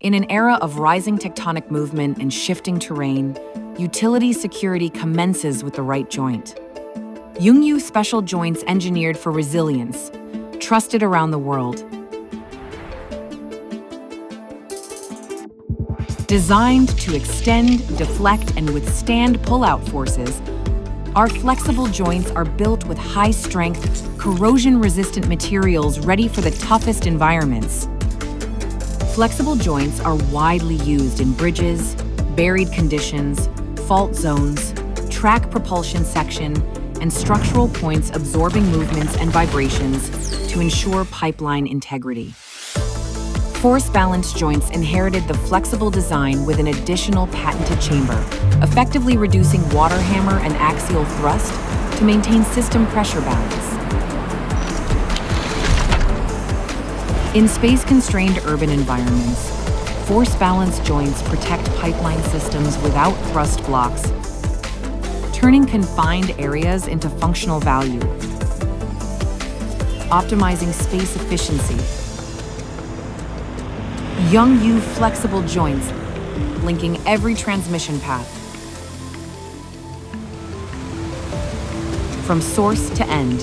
In an era of rising tectonic movement and shifting terrain, utility security commences with the right joint. Yungyu special joints engineered for resilience, trusted around the world. Designed to extend, deflect, and withstand pull-out forces, our flexible joints are built with high-strength, corrosion-resistant materials ready for the toughest environments. Flexible joints are widely used in bridges, buried conditions, fault zones, track propulsion section, and structural points absorbing movements and vibrations to ensure pipeline integrity. Force balance joints inherited the flexible design with an additional patented chamber, effectively reducing water hammer and axial thrust to maintain system pressure balance. In space-constrained urban environments, force balance joints protect pipeline systems without thrust blocks, turning confined areas into functional value, optimizing space efficiency. Yungyu flexible joints, linking every transmission path. From source to end,